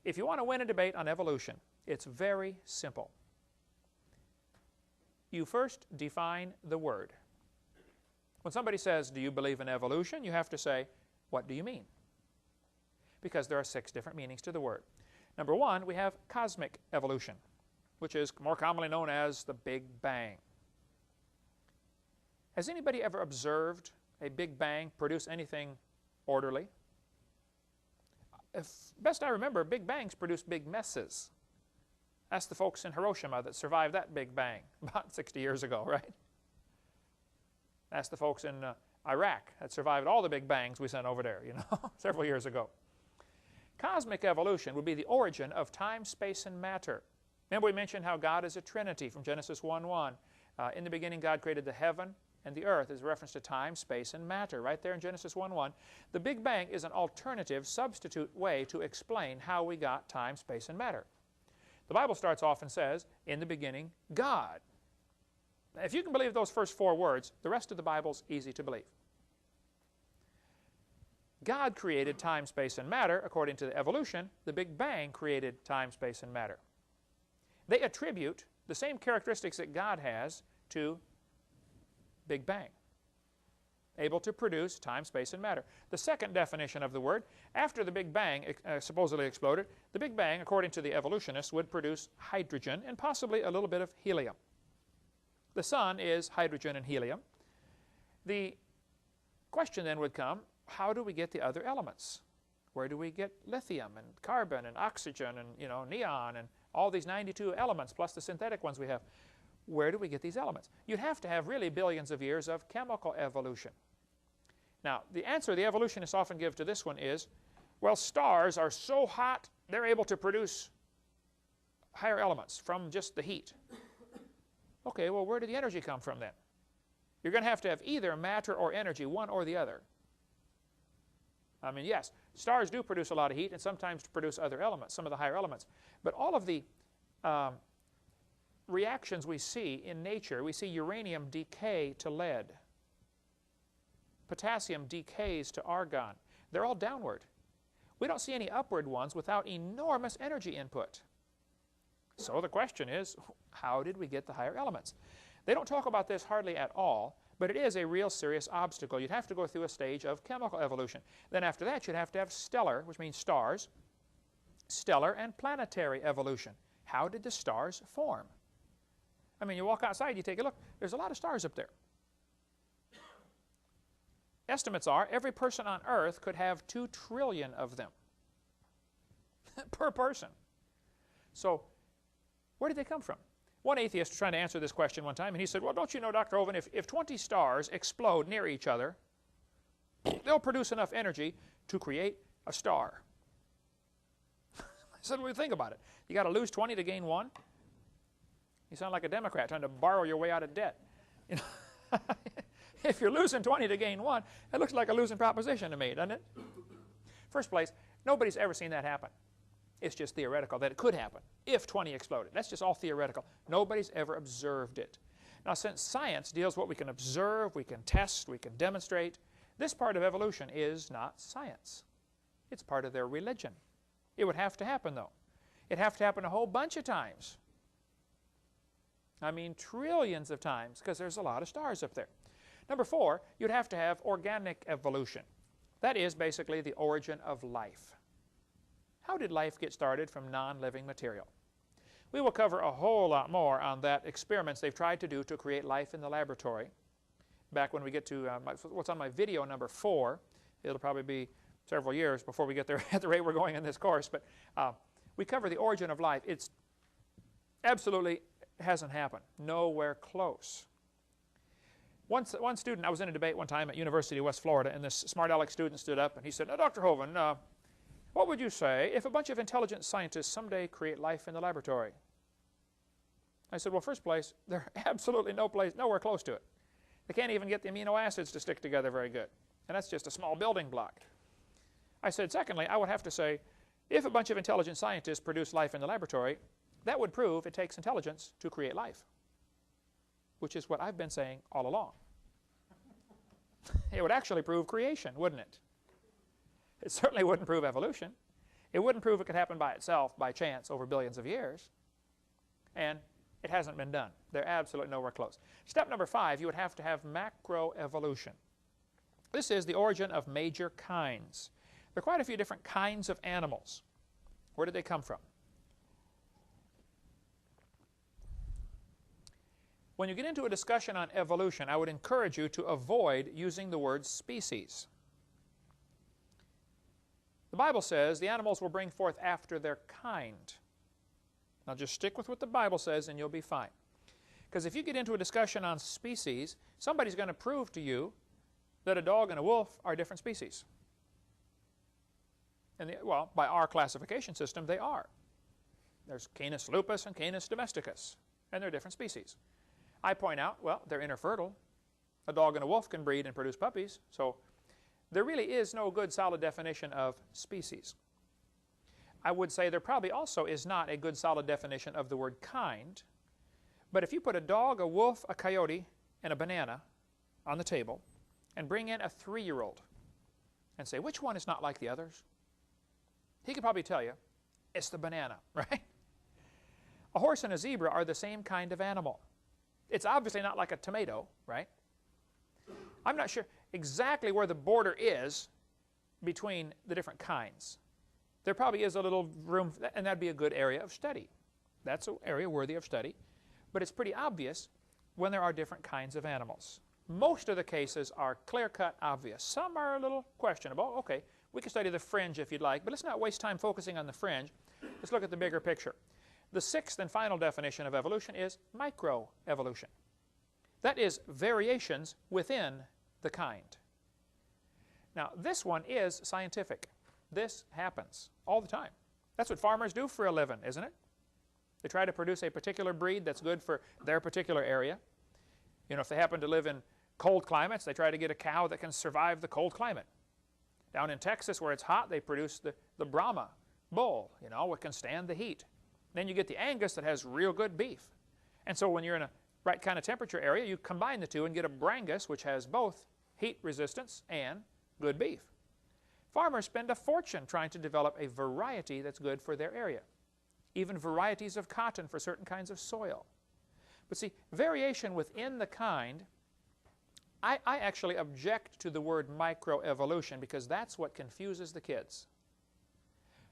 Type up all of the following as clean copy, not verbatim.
If you want to win a debate on evolution, it's very simple. You first define the word. When somebody says, do you believe in evolution? You have to say, what do you mean? Because there are 6 different meanings to the word. Number 1, we have cosmic evolution, which is more commonly known as the Big Bang. Has anybody ever observed a Big Bang produce anything orderly? If best I remember, Big Bangs produce big messes. That's the folks in Hiroshima that survived that Big Bang about 60 years ago, right? That's the folks in Iraq that survived all the Big Bangs we sent over there, you know, several years ago. Cosmic evolution would be the origin of time, space, and matter. Remember we mentioned how God is a Trinity from Genesis 1:1. In the beginning God created the heaven and the earth as a reference to time, space, and matter, right there in Genesis 1:1. The Big Bang is an alternative, substitute way to explain how we got time, space, and matter. The Bible starts off and says, in the beginning, God. Now, if you can believe those first 4 words, the rest of the Bible's easy to believe. God created time, space, and matter. According to the evolution, the Big Bang created time, space, and matter. They attribute the same characteristics that God has to Big Bang, able to produce time, space, and matter. The second definition of the word, after the Big Bang supposedly exploded, the Big Bang, according to the evolutionists, would produce hydrogen and possibly a little bit of helium. The sun is hydrogen and helium. The question then would come, how do we get the other elements? Where do we get lithium and carbon and oxygen and, you know, neon and all these 92 elements plus the synthetic ones we have? Where do we get these elements? You'd have to have really billions of years of chemical evolution. Now, the answer the evolutionists often give to this one is, well, stars are so hot they're able to produce higher elements from just the heat. Okay, well, where did the energy come from then? You're going to have either matter or energy, one or the other. I mean, yes, stars do produce a lot of heat and sometimes produce other elements, some of the higher elements. But all of the reactions we see in nature, we see uranium decay to lead. Potassium decays to argon. They're all downward. We don't see any upward ones without enormous energy input. So the question is, how did we get the higher elements? They don't talk about this hardly at all, but it is a real serious obstacle. You'd have to go through a stage of chemical evolution. Then after that, you'd have to have stellar, which means stars, stellar and planetary evolution. How did the stars form? I mean, you walk outside, you take a look, there's a lot of stars up there. Estimates are every person on Earth could have 2 trillion of them per person. So where did they come from? One atheist was trying to answer this question one time, and he said, well, don't you know, Dr. Hovind, if 20 stars explode near each other, they'll produce enough energy to create a star. I said, well, think about it. You got to lose 20 to gain 1? You sound like a Democrat trying to borrow your way out of debt. You know, if you're losing 20 to gain 1, it looks like a losing proposition to me, doesn't it? First place, nobody's ever seen that happen. It's just theoretical that it could happen if 20 exploded. That's just all theoretical. Nobody's ever observed it. Now, since science deals with what we can observe, we can test, we can demonstrate, this part of evolution is not science. It's part of their religion. It would have to happen, though. It'd have to happen a whole bunch of times. I mean, trillions of times, because there's a lot of stars up there. Number 4, you'd have to have organic evolution. That is basically the origin of life. How did life get started from non-living material? We will cover a whole lot more on that experiments they've tried to do to create life in the laboratory. Back when we get to what's on my video number 4, it'll probably be several years before we get there at the rate we're going in this course. But we cover the origin of life. It's absolutely hasn't happened. Nowhere close. One student, I was in a debate one time at University of West Florida, and this smart aleck student stood up and he said, now, Dr. Hovind, what would you say if a bunch of intelligent scientists someday create life in the laboratory? I said, well, first place, they're absolutely nowhere close to it. They can't even get the amino acids to stick together very good. And that's just a small building block. I said, secondly, I would have to say, if a bunch of intelligent scientists produce life in the laboratory, that would prove it takes intelligence to create life, which is what I've been saying all along. It would actually prove creation, wouldn't it? It certainly wouldn't prove evolution. It wouldn't prove it could happen by itself, by chance, over billions of years. And it hasn't been done. They're absolutely nowhere close. Step number 5, you would have to have macroevolution. This is the origin of major kinds. There are quite a few different kinds of animals. Where did they come from? When you get into a discussion on evolution, I would encourage you to avoid using the word species. The Bible says the animals will bring forth after their kind. Now just stick with what the Bible says and you'll be fine. Because if you get into a discussion on species, somebody's going to prove to you that a dog and a wolf are different species. And well, by our classification system, they are. There's Canis lupus and Canis domesticus, and they're different species. I point out, well, they're interfertile. A dog and a wolf can breed and produce puppies, so there really is no good solid definition of species. I would say there probably also is not a good solid definition of the word kind, but if you put a dog, a wolf, a coyote, and a banana on the table, and bring in a 3-year-old and say, which one is not like the others? He could probably tell you, it's the banana, right? A horse and a zebra are the same kind of animal. It's obviously not like a tomato, right? I'm not sure exactly where the border is between the different kinds. There probably is a little room, and that'd be a good area of study. That's an area worthy of study. But it's pretty obvious when there are different kinds of animals. Most of the cases are clear-cut obvious. Some are a little questionable. Okay, we can study the fringe if you'd like, but let's not waste time focusing on the fringe. Let's look at the bigger picture. The 6th and final definition of evolution is microevolution. That is variations within the kind. Now, this one is scientific. This happens all the time. That's what farmers do for a living, isn't it? They try to produce a particular breed that's good for their particular area. You know, if they happen to live in cold climates, they try to get a cow that can survive the cold climate. Down in Texas, where it's hot, they produce the Brahma bull, you know, it can stand the heat. Then you get the Angus that has real good beef. And so when you're in a right kind of temperature area, you combine the two and get a Brangus, which has both heat resistance and good beef. Farmers spend a fortune trying to develop a variety that's good for their area. Even varieties of cotton for certain kinds of soil. But see, variation within the kind, I actually object to the word microevolution because that's what confuses the kids.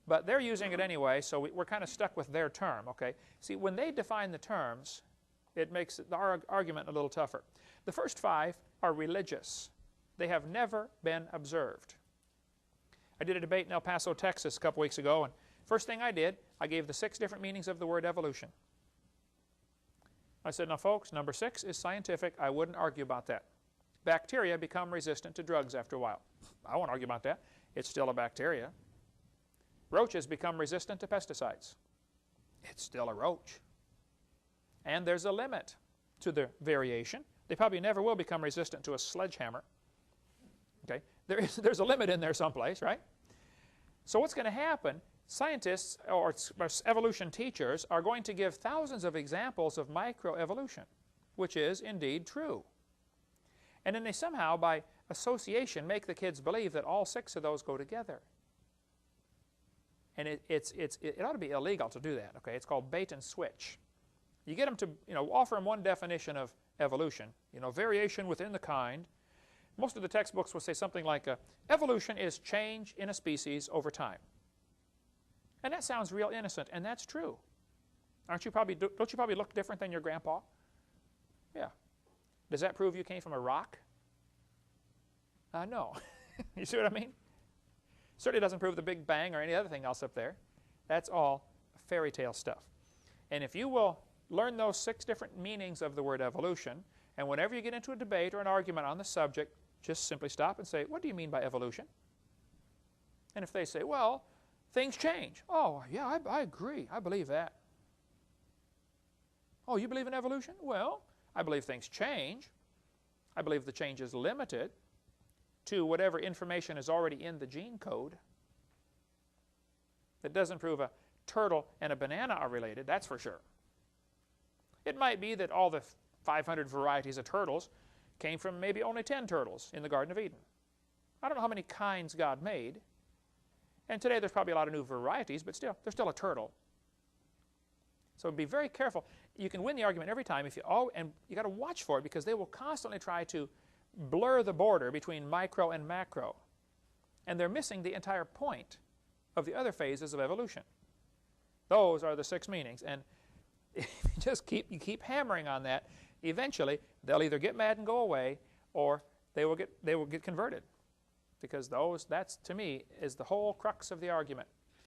But they're using it anyway, so we're kind of stuck with their term, okay? See, when they define the terms, it makes the argument a little tougher. The first 5 are religious. They have never been observed. I did a debate in El Paso, Texas a couple weeks ago, and first thing I did, I gave the 6 different meanings of the word evolution. I said, now folks, number 6 is scientific. I wouldn't argue about that. Bacteria become resistant to drugs after a while. I won't argue about that. It's still a bacteria. Roaches become resistant to pesticides. It's still a roach. And there's a limit to the variation. They probably never will become resistant to a sledgehammer. Okay? There's a limit in there someplace, right? So what's going to happen? Scientists or evolution teachers are going to give thousands of examples of microevolution, which is indeed true. And then they somehow, by association, make the kids believe that all 6 of those go together. And it ought to be illegal to do that, okay? It's called bait and switch. You get them to, offer them one definition of evolution, variation within the kind. Most of the textbooks will say something like, evolution is change in a species over time. And that sounds real innocent, and that's true. Don't you probably look different than your grandpa? Yeah. Does that prove you came from a rock? No. You see what I mean? Certainly doesn't prove the Big Bang or any other thing else up there. That's all fairy tale stuff. And if you will learn those 6 different meanings of the word evolution, and whenever you get into a debate or an argument on the subject, just simply stop and say, what do you mean by evolution? And if they say, well, things change. Oh, yeah, I agree. I believe that. Oh, you believe in evolution? Well, I believe things change. I believe the change is limited to whatever information is already in the gene code. That doesn't prove a turtle and a banana are related, that's for sure. It might be that all the 500 varieties of turtles came from maybe only 10 turtles in the Garden of Eden. I don't know how many kinds God made. And today there's probably a lot of new varieties, but still, they're still a turtle. So be very careful. You can win the argument every time, and you got to watch for it, because they will constantly try to blur the border between micro and macro. And they're missing the entire point of the other phases of evolution. Those are the 6 meanings. And if you keep hammering on that, eventually they'll either get mad and go away, or they will get converted. Because that's, to me, is the whole crux of the argument.